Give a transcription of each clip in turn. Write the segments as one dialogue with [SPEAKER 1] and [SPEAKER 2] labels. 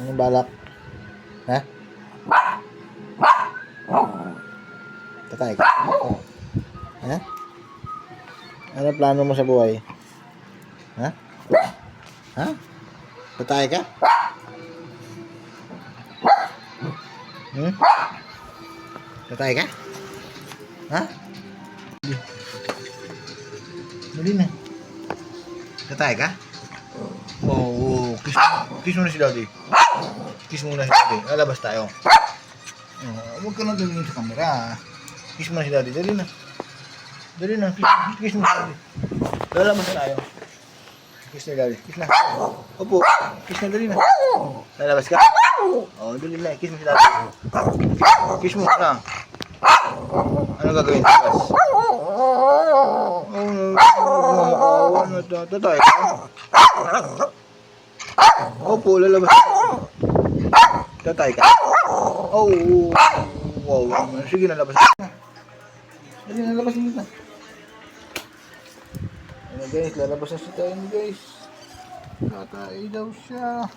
[SPEAKER 1] Anong balak? Ha? Tatay ka? Ha? Ano plano mo sa buhay? Ha? Ha? Tatay ka? Hmm? Tatay ka? Ha? Dali na. Tatay ka? Oo. Kiss mo na si Daddy. Kiss mo na si Daddy. Lalabas tayo. Huwag ka na dalhin sa camera. Kiss mo na si Daddy. Dali na. Dali na. Kiss mo si Daddy. Lalabas tayo. Kiss na Daddy. Kiss na. Opo. Kiss na, dali na. Lalabas ka? Oo, dali na. Kiss mo si Daddy. Kiss mo na. Ano gagawin sa labas? Makawa na tatay ka? Opo, lalabas ka. Tatay ka? Oo. Wow. Sige, lalabas ka na. Dali na, lalabas na. Ayan guys, lalabas na si tayo guys. Tatay daw siya.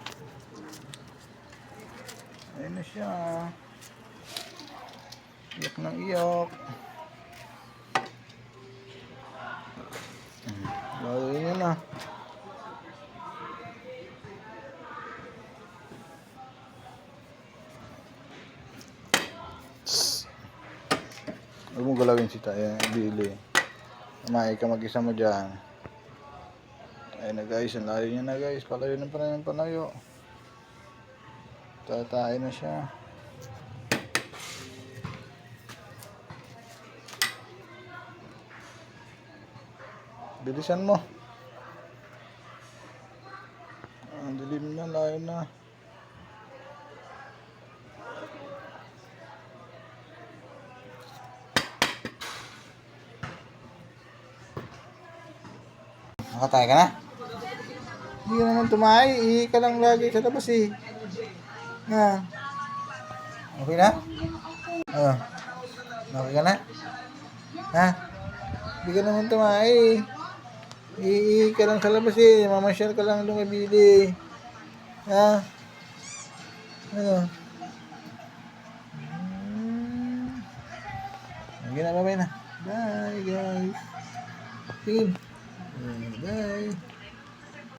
[SPEAKER 1] Ayan na siya. Iyak ng iyak. Gawin niya na. Huwag mo galawin si tayo. Bili. Kumain ka mag-isa mo dyan. Ayun na guys. Ang layo niya na guys. Palayo na pa rin ng palayo. Tatay na siya. Bilisan mo. Ang dilim na, layo na. Nakatay ka na? Hindi ka naman tumahay. Ihi ka lang lagi sa labas eh. Ha? Okay na? Ano? Okay ka na? Ha? Hindi ka naman tumahay. Ihi ka lang sa labas eh. Mamasyal ka lang lumibili. Ha? Ano? Okay na, bye na. Bye guys. Sige. Bye.